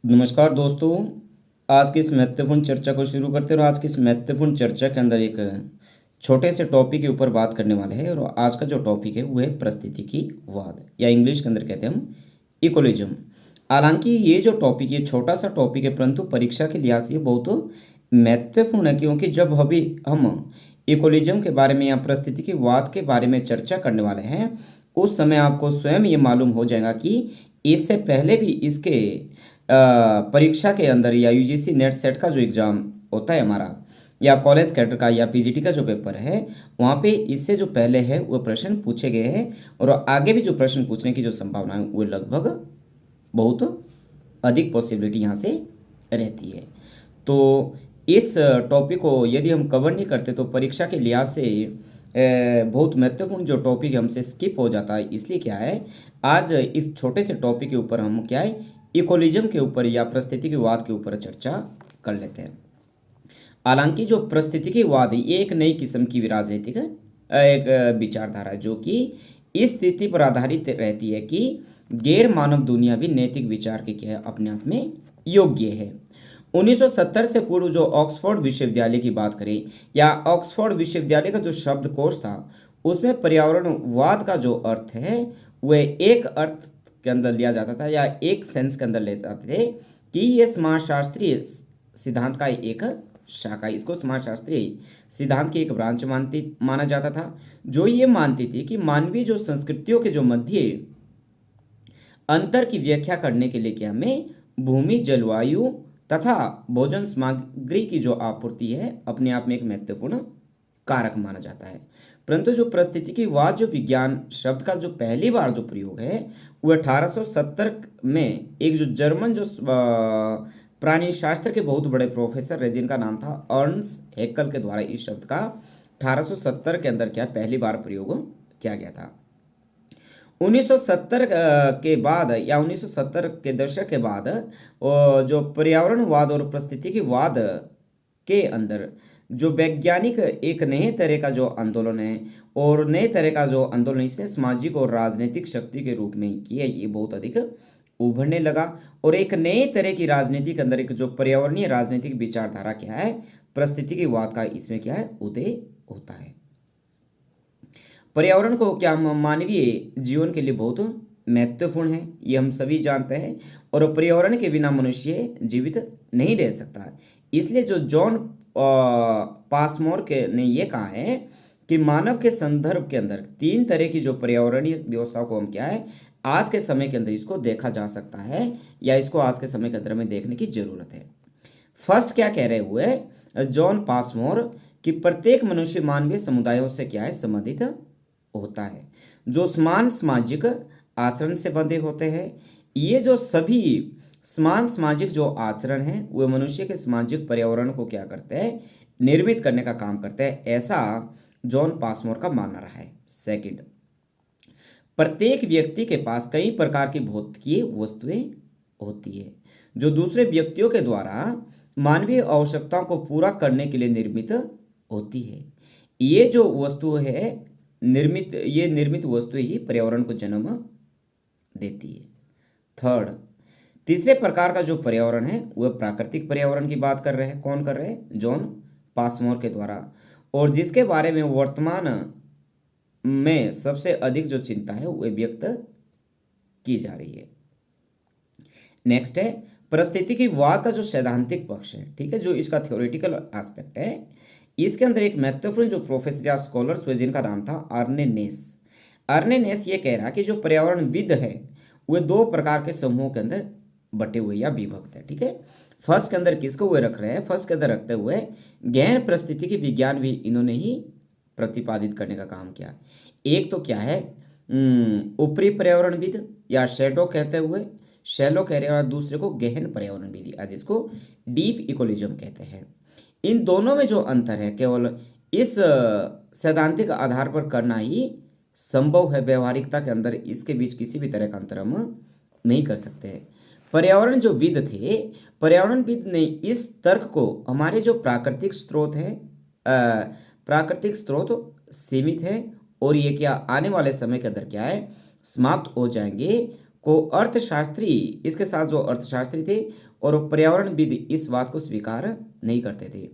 नमस्कार दोस्तों। आज की इस महत्वपूर्ण चर्चा को शुरू करते हैं और आज की इस महत्वपूर्ण चर्चा के अंदर एक छोटे से टॉपिक के ऊपर बात करने वाले हैं। और आज का जो टॉपिक है वो है पारिस्थितिकीवाद, या इंग्लिश के अंदर कहते हैं हम इकोलिज्म। हालांकि ये जो टॉपिक, ये छोटा सा टॉपिक है, परंतु परीक्षा के लिहाज से ये बहुत महत्वपूर्ण है, क्योंकि जब अभी हम इकोलिज्म के बारे में या पारिस्थितिकीवाद के बारे में चर्चा करने वाले हैं, उस समय आपको स्वयं ये मालूम हो जाएगा कि इससे पहले भी इसके परीक्षा के अंदर या यूजीसी नेट सेट का जो एग्ज़ाम होता है हमारा, या कॉलेज कैडर का या पीजीटी का जो पेपर है, वहाँ पे इससे जो पहले है वो प्रश्न पूछे गए हैं। और आगे भी जो प्रश्न पूछने की जो संभावना है वो लगभग बहुत अधिक पॉसिबिलिटी यहाँ से रहती है। तो इस टॉपिक को यदि हम कवर नहीं करते तो परीक्षा के लिहाज से बहुत महत्वपूर्ण जो टॉपिक है हमसे स्किप हो जाता है। इसलिए क्या है, आज इस छोटे से टॉपिक के ऊपर हम क्या है, इकोलिज्म के ऊपर या पारिस्थितिकीवाद के ऊपर चर्चा कर लेते हैं। हालांकि जो पारिस्थितिकीवाद है ये एक नई किस्म की राजनीतिक एक विचारधारा है, जो कि इस स्थिति पर आधारित रहती है कि गैर मानव दुनिया भी नैतिक विचार के क्या है, अपने आप में योग्य है। 1970 से पूर्व जो ऑक्सफोर्ड विश्वविद्यालय की बात करें, या ऑक्सफोर्ड विश्वविद्यालय का जो शब्दकोश था, उसमें पर्यावरणवाद का जो अर्थ है वह एक अर्थ के अंदर लिया जाता था, या एक सेंस के अंदर ले जाते थे कि ये समाजशास्त्रीय सिद्धांत का एक शाखा, इसको समाजशास्त्रीय सिद्धांत की एक ब्रांच माना जाता था, जो ये मानती थी कि मानवीय जो संस्कृतियों के जो मध्य अंतर की व्याख्या करने के लिए क्या हमें भूमि, जलवायु तथा भोजन सामग्री की जो आपूर्ति है अपने आप में एक महत्वपूर्ण कारक माना जाता है। परंतु जो पारिस्थितिकीवाद जो विज्ञान शब्द का जो पहली बार जो प्रयोग है वो 1870 में एक जो जर्मन जो प्राणी शास्त्र के बहुत बड़े प्रोफेसर रहे, जिनका नाम था अर्न्स्ट हैकेल के द्वारा इस शब्द का 1870 के अंदर क्या पहली बार प्रयोग किया गया था। 1970 के बाद या 1970 के दशक के बाद जो पर्यावरणवाद और पारिस्थितिकीवाद के अंदर जो वैज्ञानिक एक नए तरह का जो आंदोलन है, और नए तरह का जो आंदोलन इसने सामाजिक और राजनीतिक शक्ति के रूप में किया, ये बहुत अधिक उभरने लगा। और एक नए तरह की राजनीति के अंदर एक जो पर्यावरणीय राजनीतिक विचारधारा क्या है, पारिस्थितिकीवाद का इसमें क्या है, उदय होता है। पर्यावरण को क्या मानवीय जीवन के लिए बहुत महत्वपूर्ण है, ये हम सभी जानते हैं, और पर्यावरण के बिना मनुष्य जीवित नहीं रह सकता। इसलिए जो जॉन पासमोर के ने ये कहा है कि मानव के संदर्भ के अंदर तीन तरह की जो पर्यावरणीय व्यवस्थाओं को हम क्या है, आज के समय के अंदर इसको देखा जा सकता है, या इसको आज के समय के अंदर में देखने की जरूरत है। फर्स्ट क्या कह रहे हुए जॉन पासमोर कि प्रत्येक मनुष्य मानवीय समुदायों से क्या है, संबंधित होता है, जो समान सामाजिक आचरण से बंधे होते हैं। ये जो सभी समान सामाजिक जो आचरण है वे मनुष्य के सामाजिक पर्यावरण को क्या करते हैं, निर्मित करने का काम करते हैं, ऐसा जॉन पासमोर का मानना रहा है। सेकंड, प्रत्येक व्यक्ति के पास कई प्रकार की भौतिकीय वस्तुएं होती है, जो दूसरे व्यक्तियों के द्वारा मानवीय आवश्यकताओं को पूरा करने के लिए निर्मित होती है। ये जो वस्तु है ये निर्मित वस्तु ही पर्यावरण को जन्म देती है। थर्ड, तीसरे प्रकार का जो पर्यावरण है वह प्राकृतिक पर्यावरण की बात कर रहे हैं। कौन कर रहे हैं, जॉन पासमोर के द्वारा, और जिसके बारे में वर्तमान में सबसे अधिक जो चिंता है वह व्यक्त की जा रही है। नेक्स्ट है पारिस्थितिकीवाद का जो सैद्धांतिक पक्ष है, ठीक है, जो इसका थ्योरेटिकल एस्पेक्ट है। इसके अंदर एक महत्वपूर्ण जो प्रोफेसर या स्कॉलर्स हुए, जिनका नाम था अर्ने नेस। अर्ने नेस ये कह रहा कि जो पर्यावरणविद है वे दो प्रकार के समूहों के अंदर बटे हुए या विभक्त है, ठीक है। फर्स्ट के अंदर किसको वे रख रहे हैं, फर्स्ट के अंदर रखते हुए गहन पारिस्थितिकी विज्ञान भी इन्होंने ही प्रतिपादित करने का काम किया। एक तो क्या है, ऊपरी पर्यावरणविद या शैडो कहते हुए, शैलो कह रहे हैं, और दूसरे को गहन पर्यावरणविद या जिसको डीप इकोलिज्म कहते हैं। इन दोनों में जो अंतर है केवल इस सैद्धांतिक आधार पर करना ही संभव है। व्यवहारिकता के अंदर इसके बीच किसी भी तरह का अंतर हम नहीं कर सकते हैं। पर्यावरण जो विद थे, पर्यावरणविद ने इस तर्क को हमारे जो प्राकृतिक स्रोत है, प्राकृतिक स्रोत सीमित है, और ये क्या आने वाले समय के अंदर क्या है, समाप्त हो जाएंगे, को अर्थशास्त्री, इसके साथ जो अर्थशास्त्री थे और पर्यावरणविद इस बात को स्वीकार नहीं करते थे।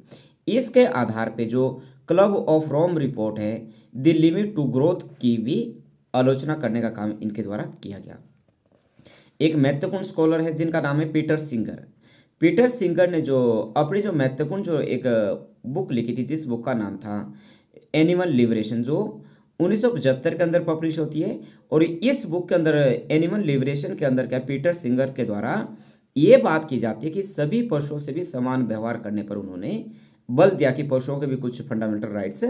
इसके आधार पे जो क्लब ऑफ रोम रिपोर्ट है द लिमिट टू ग्रोथ की भी आलोचना करने का काम इनके द्वारा किया गया। एक महत्वपूर्ण स्कॉलर है जिनका नाम है पीटर सिंगर। पीटर सिंगर ने जो अपनी जो महत्वपूर्ण जो एक बुक लिखी थी, जिस बुक का नाम था एनिमल लिबरेशन, जो 1975 के अंदर पब्लिश होती है। और इस बुक के अंदर एनिमल लिबरेशन के अंदर क्या पीटर सिंगर के द्वारा ये बात की जाती है कि सभी पशुओं से भी समान व्यवहार करने पर उन्होंने बल दिया कि पशुओं के भी कुछ फंडामेंटल राइट्स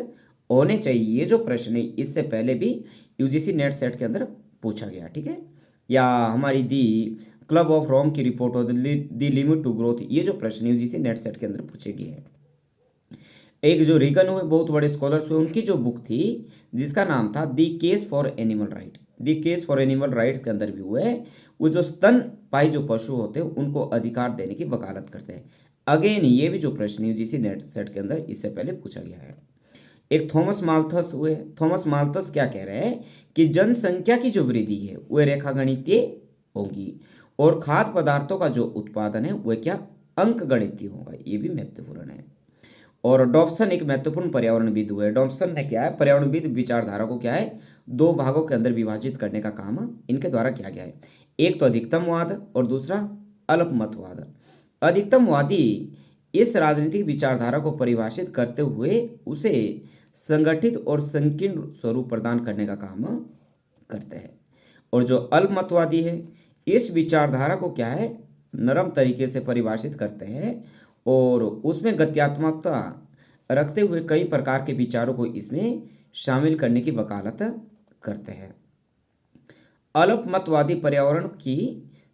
होने चाहिए। ये जो प्रश्न है इससे पहले भी यूजीसी नेट सेट के अंदर पूछा गया, ठीक है। या हमारी दी क्लब ऑफ रोम की रिपोर्ट हो दी लिमिट टू ग्रोथ, ये जो प्रश्न यूजीसी नेट सेट के अंदर पूछे गए हैं। एक जो रीगन हुए बहुत बड़े स्कॉलर्स हुए, उनकी जो बुक थी जिसका नाम था the case for animal right, the case for animal rights के अंदर भी हुए वो जो स्तनपायी जो पशु होते हैं उनको अधिकार देने की वकालत करते हैं। अगेन ये भी जो प्रश्न यूजीसी नेट सेट के अंदर इससे पहले पूछा गया है। एक थॉमस माल्थस हुए। थॉमस माल्थस क्या कह रहे हैं कि जनसंख्या की जो वृद्धि है वह रेखागणितीय होगी और खाद्य पदार्थों का जो उत्पादन है वह क्या अंकगणितीय होगा। ये भी महत्वपूर्ण है। और डॉब्सन एक महत्वपूर्ण पर्यावरणविद हुए। डॉब्सन ने क्या है पर्यावरणविद विचारधारा को क्या है दो भागों के अंदर विभाजित करने का काम इनके द्वारा किया गया है। एक तो अधिकतमवाद और दूसरा अल्पमतवाद। अधिकतमवादी इस राजनीतिक विचारधारा को परिभाषित करते हुए उसे संगठित और संकीर्ण स्वरूप प्रदान करने का काम करते हैं। और जो अल्पमतवादी है इस विचारधारा को क्या है नरम तरीके से परिभाषित करते हैं और उसमें गत्यात्मकता रखते हुए कई प्रकार के विचारों को इसमें शामिल करने की वकालत करते हैं। अल्पमतवादी पर्यावरण की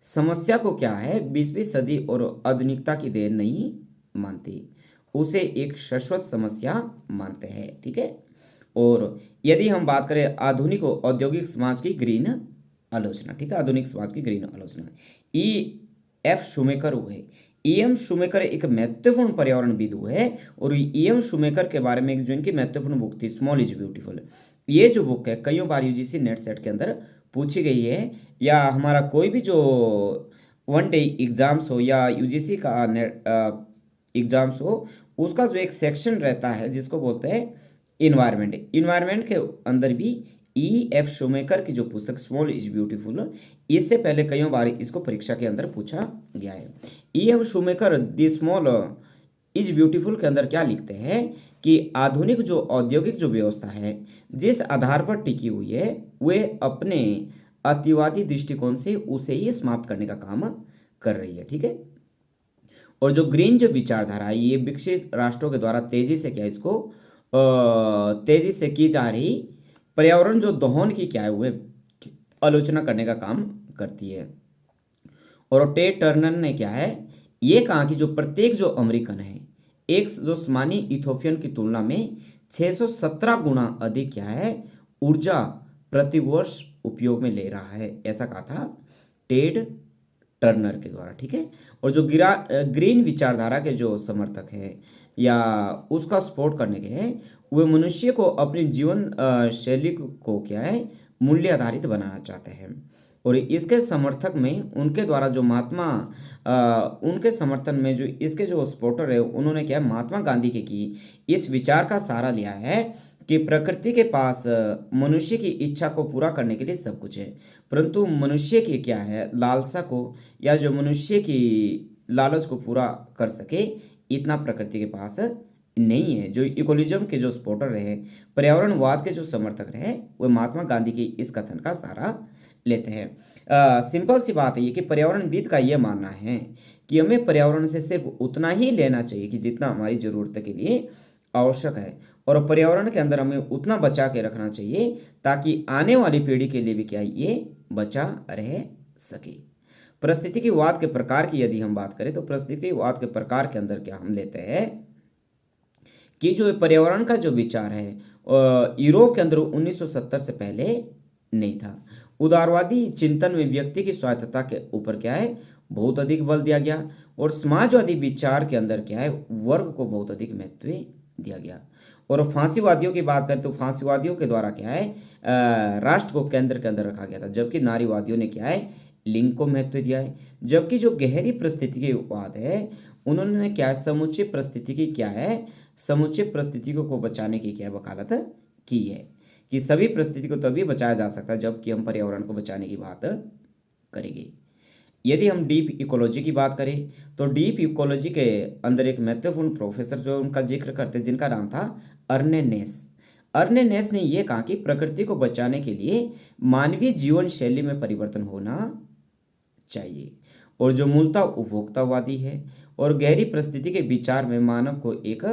समस्या को क्या है 20वीं सदी और आधुनिकता की देन नहीं मानती, उसे एक शाश्वत समस्या मानते हैं, ठीक है। और यदि हम बात करें आधुनिक औद्योगिक समाज की ग्रीन आलोचना, ठीक है, आधुनिक समाज की ग्रीन आलोचना, E.F. शूमेकर हुए। E.M. शूमेकर एक महत्वपूर्ण पर्यावरणविद हुए और E.M. शूमेकर के बारे में एक जो इनकी महत्वपूर्ण बुक थी स्मॉल इज ब्यूटीफुल। ये जो बुक है कई बार यूजीसी नेट सेट के अंदर पूछी गई है, या हमारा कोई भी जो वन डे एग्जाम्स हो या यूजीसी का नेट एग्जाम्स हो उसका जो एक सेक्शन रहता है जिसको बोलते हैं इन्वायरमेंट। इन्वायरमेंट के अंदर भी E.F. शूमेकर की जो पुस्तक स्मॉल इज ब्यूटीफुल, इससे पहले कई बार इसको परीक्षा के अंदर पूछा गया है। E.M. Shoemaker the small is beautiful के अंदर क्या लिखते हैं कि आधुनिक जो औद्योगिक जो व्यवस्था है जिस आधार पर टिकी हुई है वे अपने अतिवादी दृष्टिकोण से उसे ही समाप्त करने का काम कर रही है, ठीक है। और जो ग्रीन जो विचारधारा है ये विकसित राष्ट्रों के द्वारा तेजी से क्या इसको तेजी से की जा रही पर्यावरण जो दोहन की क्या है वो आलोचना करने का काम करती है। और टेड टर्नर ने क्या है ये कहा कि जो प्रत्येक जो अमेरिकन है एक जो सामान्य इथोपियन की तुलना में 617 गुना अधिक क्या है ऊर्जा प्रतिवर्ष उपयोग में ले रहा है, ऐसा कहा था टेड टर्नर के द्वारा, ठीक है। और जो ग्रीन विचारधारा के जो समर्थक है या उसका सपोर्ट करने के हैं वे मनुष्य को अपनी जीवन शैली को क्या है मूल्य आधारित बनाना चाहते हैं। और इसके समर्थक में उनके द्वारा जो उनके समर्थन में जो इसके जो सपोर्टर है उन्होंने क्या महात्मा गांधी के की इस विचार का सहारा लिया है कि प्रकृति के पास मनुष्य की इच्छा को पूरा करने के लिए सब कुछ है, परंतु मनुष्य की क्या है लालसा को या जो मनुष्य की लालच को पूरा कर सके इतना प्रकृति के पास नहीं है। जो इकोलिज्म के जो सपोर्टर रहे पर्यावरणवाद के जो समर्थक रहे वे महात्मा गांधी की इस कथन का सहारा लेते हैं। सिंपल सी बात है ये कि पर्यावरणविद का यह मानना है कि हमें पर्यावरण से सिर्फ उतना ही लेना चाहिए कि जितना हमारी ज़रूरत के लिए आवश्यक है और पर्यावरण के अंदर हमें उतना बचा के रखना चाहिए ताकि आने वाली पीढ़ी के लिए भी क्या ये बचा रह सके। परिस्थितिवाद के प्रकार की यदि हम बात करें तो परिस्थितिवाद के प्रकार के अंदर क्या हम लेते हैं कि जो पर्यावरण का जो विचार है यूरोप के अंदर 1970 से पहले नहीं था। उदारवादी चिंतन में व्यक्ति की स्वायत्तता के ऊपर क्या है बहुत अधिक बल दिया गया और समाजवादी विचार के अंदर क्या है वर्ग को बहुत अधिक महत्व दिया गया। और फांसीवादियों की बात करें तो फांसीवादियों के द्वारा क्या है राष्ट्र को केंद्र के अंदर रखा गया था, जबकि नारीवादियों ने क्या है लिंग को महत्व दिया है, जबकि जो गहरी परिस्थितिवाद है उन्होंने क्या समुच्चय परिस्थितिकी क्या है, समुच्चय परिस्थितियों को बचाने की क्या वकालत की है कि सभी परिस्थिति को तभी बचाया जा सकता है जबकि हम पर्यावरण को बचाने की बात करेंगे। यदि हम डीप इकोलॉजी की बात करें तो डीप इकोलॉजी के अंदर एक महत्वपूर्ण प्रोफेसर जो उनका जिक्र करते हैं जिनका नाम था अर्ने नेस। अर्ने नेस ने यह कहा कि प्रकृति को बचाने के लिए मानवीय जीवन शैली में परिवर्तन होना चाहिए और जो मूलतः उपभोक्तावादी है और गहरी परिस्थिति के विचार में मानव को एक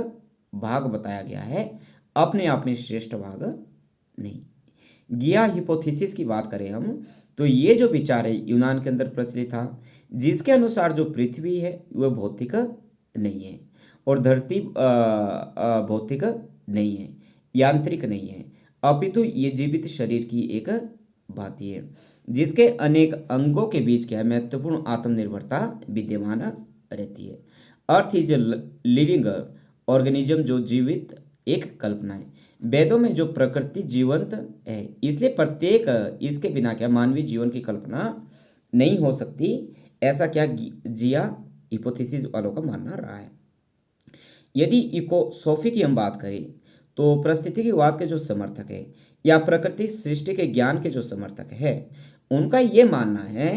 भाग बताया गया है, अपने आप में श्रेष्ठ भाग नहीं। गिया हिपोथेसिस की बात करें हम तो ये जो विचार है यूनान के अंदर प्रचलित था, जिसके अनुसार जो पृथ्वी है वह भौतिक नहीं है और धरती भौतिक नहीं है, यांत्रिक नहीं है, अपितु ये जीवित शरीर की एक भांति है जिसके अनेक अंगों के बीच क्या है महत्वपूर्ण आत्मनिर्भरता विद्यमान रहती है। अर्थ इज लिविंग ऑर्गेनिज्म, जो जीवित एक कल्पना है। वेदों में जो प्रकृति जीवंत है इसलिए प्रत्येक इसके बिना क्या मानवीय जीवन की कल्पना नहीं हो सकती, ऐसा क्या जिया हिपोथेसिस वालों का मानना रहा है। यदि इकोसॉफी की हम बात करें तो परिस्थितिवाद के जो समर्थक है या प्रकृति सृष्टि के ज्ञान के जो समर्थक है उनका ये मानना है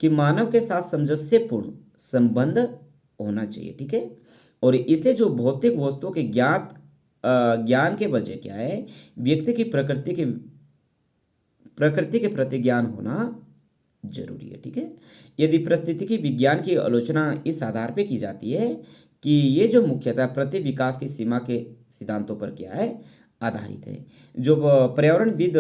कि मानव के साथ सामंजस्यपूर्ण संबंध होना चाहिए, ठीक है। और इसलिए जो भौतिक वस्तुओं के ज्ञान के बजाय क्या है व्यक्ति की प्रकृति के प्रति ज्ञान होना जरूरी है, ठीक है। यदि परिस्थितिकी विज्ञान की आलोचना इस आधार पे की जाती है कि ये जो मुख्यतः प्रति विकास की सीमा के सिद्धांतों पर क्या है आधारित है, जो पर्यावरणविद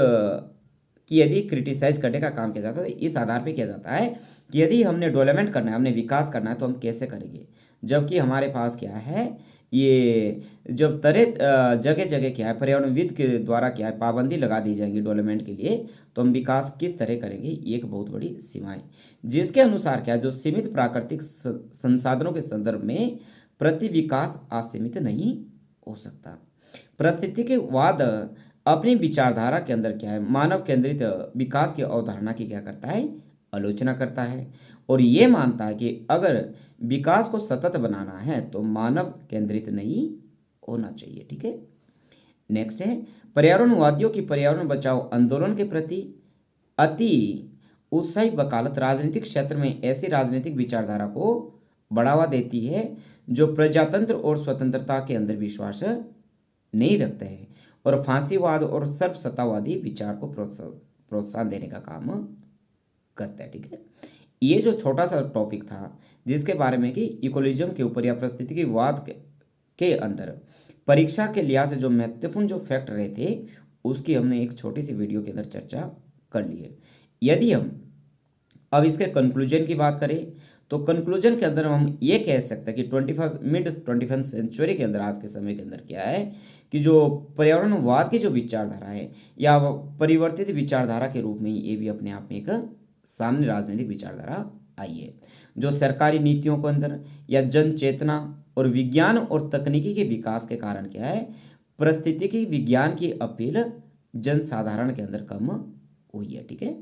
कि यदि क्रिटिसाइज करने का काम किया जाता है तो इस आधार पे किया जाता है कि यदि हमने डेवलपमेंट करना है, हमने विकास करना है तो हम कैसे करेंगे, जबकि हमारे पास क्या है ये जब तरह जगह जगह क्या है पर्यावरणविद के द्वारा क्या है पाबंदी लगा दी जाएगी डेवलपमेंट के लिए, तो हम विकास किस तरह करेंगे ये एक बहुत बड़ी सीमा है जिसके अनुसार क्या है जो सीमित प्राकृतिक संसाधनों के संदर्भ में प्रति विकास असीमित नहीं हो सकता। परिस्थितिवाद अपनी विचारधारा के अंदर क्या है मानव केंद्रित विकास की अवधारणा की क्या करता है आलोचना करता है और ये मानता है कि अगर विकास को सतत बनाना है तो मानव केंद्रित नहीं होना चाहिए, ठीक है। नेक्स्ट है पर्यावरणवादियों की पर्यावरण बचाओ आंदोलन के प्रति अति उत्साही वकालत राजनीतिक क्षेत्र में ऐसी राजनीतिक विचारधारा को बढ़ावा देती है जो प्रजातंत्र और स्वतंत्रता के अंदर विश्वास नहीं रखते हैं और फांसीवाद और सर्वसत्तावादी विचार को प्रोत्साहन देने का काम करता है, ठीक है। ये जो छोटा सा टॉपिक था जिसके बारे में कि इकोलिज्म के ऊपर या परिस्थितिवाद के अंदर परीक्षा के लिहाज से जो महत्वपूर्ण जो फैक्ट रहे थे उसकी हमने एक छोटी सी वीडियो के अंदर चर्चा कर ली है। यदि हम अब इसके कंक्लूजन की बात करें तो कंक्लूजन के अंदर हम ये कह सकते हैं कि मिड 21st सेंचुरी के अंदर आज के समय के अंदर क्या है कि जो पर्यावरणवाद की जो विचारधारा है या परिवर्तित विचारधारा के रूप में ये भी अपने आप में एक सामने राजनीतिक विचारधारा आई है जो सरकारी नीतियों के अंदर या जन चेतना और विज्ञान और तकनीकी के विकास के कारण क्या है परिस्थितिकी विज्ञान की अपील जन साधारण के अंदर कम हुई है, ठीक है।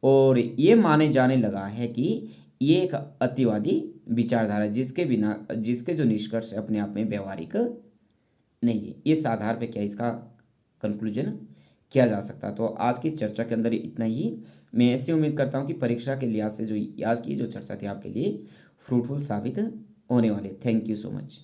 और ये माने जाने लगा है कि ये एक अतिवादी विचारधारा जिसके जो निष्कर्ष अपने आप में व्यवहारिक नहीं है, इस आधार पे क्या इसका कंक्लूजन किया जा सकता। तो आज की चर्चा के अंदर इतना ही। मैं ऐसी उम्मीद करता हूँ कि परीक्षा के लिहाज से जो आज की जो चर्चा थी आपके लिए फ्रूटफुल साबित होने वाली। Thank you so much.